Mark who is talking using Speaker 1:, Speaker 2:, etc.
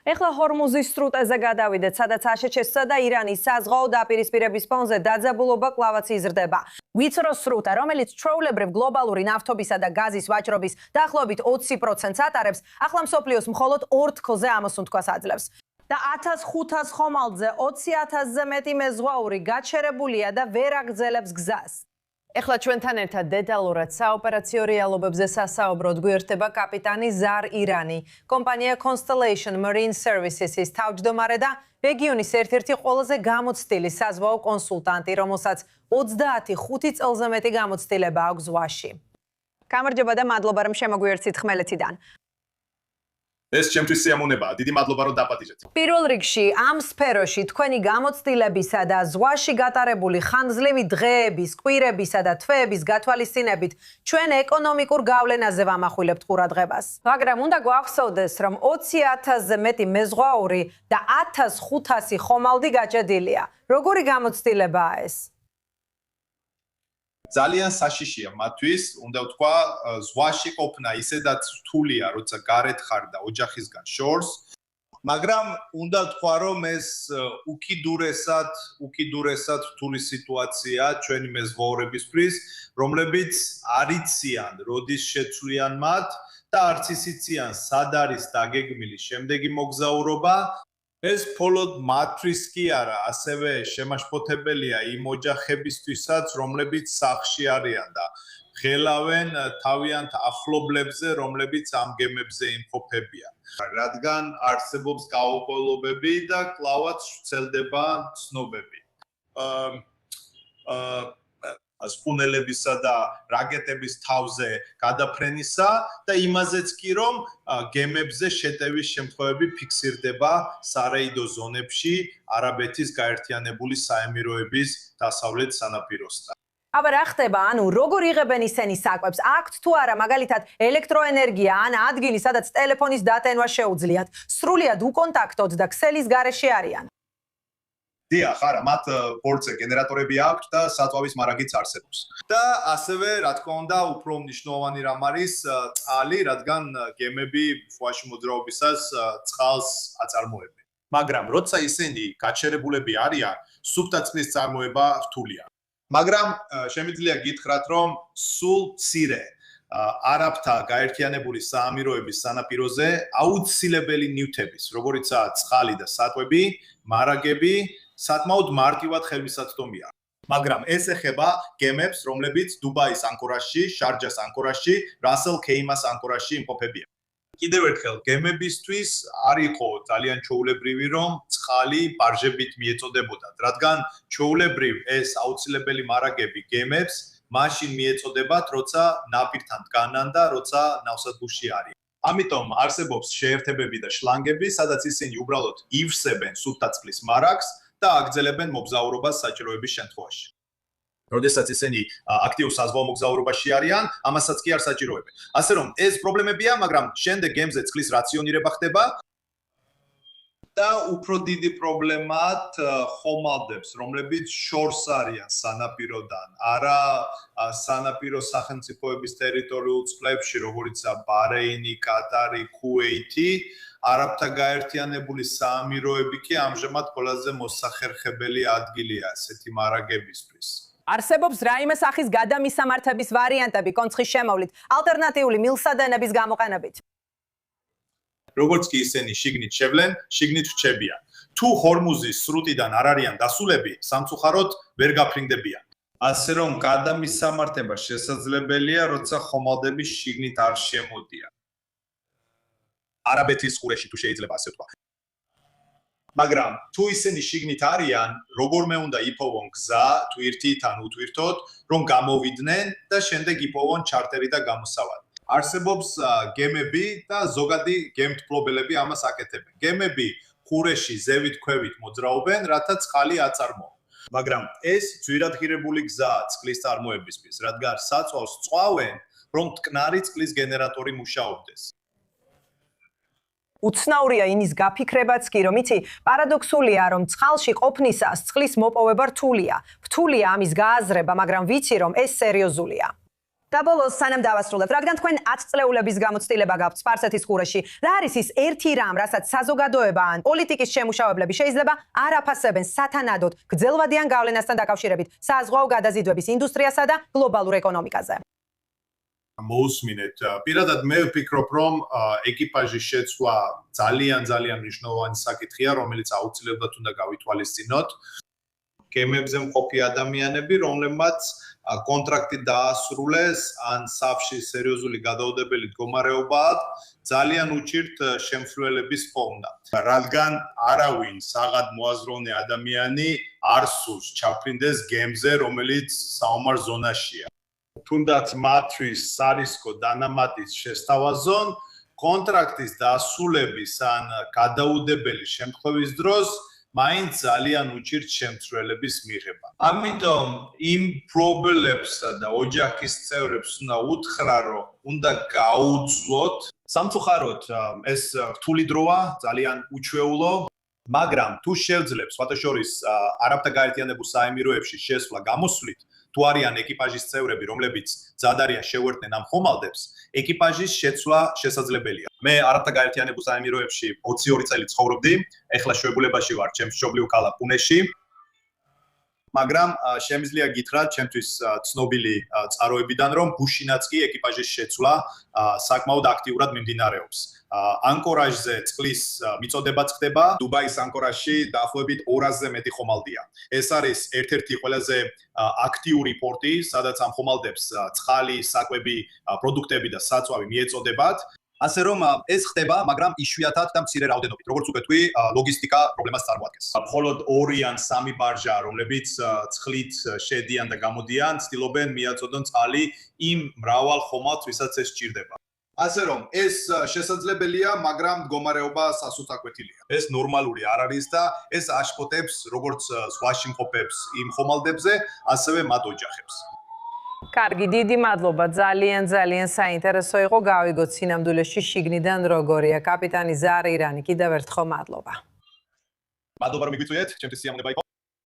Speaker 1: ეხლა ჰორმუზის სრუტეზე გადავიდეთ, სადაც აშშ-სა და ირანის საზღვაო დაპირისპირების ფონზე დაძაბულობა კლავაც იზრდება. ვიწრო სრუტე, რომელიც ჩვეულებრივ გლობალური ნავთობისა და გაზის ვაჭრობის დაახლოებით 20%-ს ატარებს, ახლა მსოფლიოს მხოლოდ 2 თხილზე ამოსუნთქვას აძლევს. და 1500 ხომალდზე 20,000-ზე მეტი მეზღვაური გაჩერებულია და ვერ აგრძელებს გზას. ეხლა ჩვენთან ერთად დეტალურად საოპერაციო რეალობებზე სასაუბროდ გვერდება კაპიტანი ზარ ირანი, კომპანია Constellation Marine Services-ის თავმჯდომარე და რეგიონის ერთ-ერთი ყველაზე გამოცდილი საზღვაო კონსულტანტი, რომელსაც 25 წელზე მეტი გამოცდილება აქვს ზღვაში. გამარჯობა და მადლობა რომ შემოგვიერთდით ხმელეთიდან.
Speaker 2: ეს ჩემთვის სიამოვნებაა. დიდი მადლობა რომ დაპატიჟეთ.
Speaker 1: პირველ რიგში ამ სფეროში თქვენი გამოცდილებისა და ზღვაში გატარებული ხანძლივი დღეების, კვირებისა და თვეების გათვალისწინებით ჩვენ ეკონომიკურ გავლენაზე ვამახვილებთ ყურადღებას. მაგრამ უნდა გვახსოვდეს, რომ 20,000-ზე მეტი მეზღვაური და 1500 ხომალდი გაჭედილია. როგორი გამოცდილებაა ეს?
Speaker 2: ძალიან საშიშია მათთვის, უნდა ვთქვა, ზღვაში ყოფნა ისედაც რთულია, როცა გარეთ ხარ და ოჯახისგან შორს, მაგრამ უნდა ვთქვა, რომ ეს უკიდურესად რთული სიტუაცია ჩვენი მეზღვაურებისთვის, რომლებიც არ იციან, როდის შეცვლიან მათ და არც ისიციან, სად არის დაგეგმილი შემდეგი მოგზაურობა. ეს მხოლოდ მათთვის კი არა, ასევე შემაშფოთებელია იმ ოჯახებისთვისაც, რომლებიც სახლში არიან და ღელავენ თავიანთ ახლობლებზე, რომლებიც ამ გემებზე იმყოფებიან. რადგან არსებობს გაუყოლობები და კლავაც ვრცელდება ცნობები. სპუნელებისა და რაკეტების თავზე გადაფრენისა და იმაზეც კი რომ გემებზე შეტევის შემთხვევები ფიქსირდება სარეიდო ზონებში არაბეთის გაერთიანებული საემიროების დასავლეთ სანაპიროსთან.
Speaker 1: აბა რა ხდება? ანუ როგორ იღებენ ისინი საკვებს? აქვთ თუ არა მაგალითად ელექტროენერგია ან ადგილი, სადაც ტელეფონის დატენვა შეუძლიათ? სრულიად უკონტაქტოდ და ქსელის გარეშე არიან?
Speaker 2: დიახ, არა, მათ ბორცე გენერატორები აქვთ და საწვავის მარაგიც არსებობს. და ასევე, რა თქმა უნდა, უფრო მნიშვნელოვანი რამ არის წყალი, რადგან გემები ზღვაში მოძრაობისას წყალს აწარმოებენ. მაგრამ როცა ისინი გაჩერებულები არიან, სუფთაწმის წარმოება რთულია. მაგრამ შემიძლია გითხრათ, რომ სულ მცირე არაბთა გაერთიანებული საამიროების სანაპიროზე აუცილებელი ნივთების, როგორიცაა წყალი და სატყვები, მარაგები საკმაოდ მარტივად ხელმისაწვდომია. მაგრამ ეს ეხება გემებს, რომლებიც დუბაის ანკორაში, შარჯას ანკორაში, რასელ ქეიმას ანკორაში იმყოფებიან. კიდევ ერთხელ, გემებისთვის არ იყო ძალიან ჩვეულებრივი, რომ წყალი ბარჟებით მიეწოდებოდათ, რადგან ჩვეულებრივ ეს აუცილებელი მარაგები გემებს მაშინ მიეწოდებათ, როცა ნაპირთან დგანან და როცა ნავსადგურში არიან. ამიტომ არსებობს შეერთებები და შლანგები, სადაც ისინი უბრალოდ ივსებენ სუფთაწმის მარაგს და აგრძელებენ მოგზაურობას საჭიროების შემთხვევაში. როდესაც ისინი აქტიურ საზღვაო მოგზაურობაში არიან, ამასაც კი არ საჭიროებენ. ასე რომ ეს პრობლემებია, მაგრამ შემდეგ გემზე წყლის რაციონირება ხდება და უფრო დიდი პრობლემად ხომალდებს, რომლებიც შორს არიან სანაპიროდან, არა სანაპირო სახელმწიფოების ტერიტორიულ წყლებში, როგორიცაა ბარეინი, კატარი, ქუეითი, არაბთა გაერთიანებული საამიროები კი ამჟამად ყველაზე მოსახერხებელი ადგილია ასეთი მარაგებისთვის.
Speaker 1: არსებობს რაიმე სახის გადამისამართების ვარიანტები კონცხის შემოვლით, ალტერნატიული მილსადენების გამოყენებით.
Speaker 2: როგორც კი ისინი შიგნით შევლენ, შიგნით რჩებიან. თუ ჰორმუზის სრუტიდან არ არიან დასულები, სამწუხაროდ ვერ გაფრინდებიან. ასე რომ გადამისამართება შესაძლებელია, როცა ხომალდები შიგნით არ შემოდიან. არაბეთის ყურეში თუ შეიძლება ასე ვთქვა. მაგრამ თუ ისინი შიგნით არიან, როგორმე უნდა იპოვონ გზა, თვირთით ან უთვირთოდ, რომ გამოვიდნენ და შემდეგ იპოვონ ჩარტერი და გამოსავალი. არსებობს გემები და ზოგადი გემთბლობელები ამას აკეთებენ. გემები ყურეში ზევით ქვევით მოძრაობენ, რათა წყალი აწარმოო. მაგრამ ეს ძვირადღირებული გზაა წყლის წარმოებისთვის, რადგან საწვავს წვავენ, რომ მტკნარი წყლის გენერატორი მუშაობდეს.
Speaker 1: უცნაურია ინის გაფიქრებაც კი, რომ იცი, პარადოქსულია, რომ წყალში ყოფნისას წყლის მოპოვება რთულია. რთულია ამის გააზრება, მაგრამ ვიცი, რომ ეს სერიოზულია. და ბოლოს სანამ დავასრულებთ, რადგან თქვენ 10 წლეულების გამოცდილება გაქვთ სპარსეთის ყურეში, რა არის ის ერთი რამ, რასაც საზოგადოება ან პოლიტიკის შემუშავებლები შეიძლება არ აფასებენ სათანადოდ გრძელვადიან გავლენასთან დაკავშირებით საზღვაო გადაზიდვების ინდუსტრიასა და გლობალურ ეკონომიკაზე.
Speaker 2: მოусმინეთ. პირადად მე ვფიქრობ, რომ ეკიპაჟის შეცვლა ძალიან მნიშვნელოვანი საკითხია, რომელიც აუცილებლად უნდა გავითვალისწინოთ. გემებზე მყოფი ადამიანები, რომლებმაც კონტრაქტი დაასრულეს, ან სafში სერიოზული გადაუდებელი მდგომარეობა აქვს, ძალიან უჭირთ შემსვლელების პოვნა. რადგან არავინ საღად მოაზროვნე ადამიანი არ სურს ჩაფრინდეს გემზე, რომელიც საომარ ზონაშია. თუნდაც მათთვის სარისკო დანამატის შესთავაზონ კონტრაქტის დასრულების ან გადაუდებელი შემთხვევის დროს მაინც ძალიან უჭირთ შემცვლელების მიღება. ამიტომ იმ პრობლემებსა და ოჯახის წევრებს უნდა უთხრა, რომ უნდა გაუძლოთ. სამწუხაროდ ეს რთული დროა, ძალიან უჩვეულო, მაგრამ თუ შევძლებს სხვადასხვა არაბთა გაერთიანებულ საემიროებში შესვლა გამოსვლით, თუ არიან ეკიპაჟის წევრები, რომლებიც მზად არიან შევერთდნენ ამ ხომალდებს, ეკიპაჟის შეცვლა შესაძლებელია. მე არაბთა გაერთიანებულ საემიროებში 22 წელი ცხოვრობდი, ეხლა შვებულებაში ვარ ჩემს მშობლიურ ქალაქ პუნეში. მაგრამ შემიძლია გითხრათ ჩემთვის ცნობილი წყაროებიდან, რომ გუშინაც კი ეკიპაჟის შეცვლა საკმაოდ აქტიურად მიმდინარეობს. ანკორაჟზე წყლის მიწოდებაც ხდება. დუბაის ანკორაჟში დაახლოებით 200-ზე მეტი ხომალდია. ეს არის ერთ-ერთი ყველაზე აქტიური პორტი, სადაც ამ ხომალდებს წყალი, საკვები, პროდუქტები და საწვავი მიეწოდებათ. ასე რომ ეს ხდება, მაგრამ იშვიათად და მცირე რაოდენობით. როგორც უკვე თქვი, ლოგისტიკა პრობლემას წარმოადგენს. მხოლოდ 2 ან 3 ბარჟა, რომლებიც წყლით შედიან და გამოდიან, ცდილობენ მიაწოდონ წყალი იმ მრავალ ხომალდს, ვისაც ეს სჭირდება. ასე რომ ეს შესაძლებელია, მაგრამ მდგომარეობა სასუსტაკვეთილია. ეს ნორმალური არ არის და ეს აშფოთებს როგორც ზღვაში მყოფებს იმ ხომალდებზე, ასევე მათ ოჯახებს.
Speaker 1: კარგი, დიდი მადლობა. ძალიან საინტერესო იყო. გავიგოთ სინამდვილეში შიგნიდან როგორია. კაპიტანი ზარ ირანი, კიდევ ერთხელ მადლობა.
Speaker 2: მადლობა რომ მიგვიწვიეთ, ჩემთვის სიამოვნება იყო.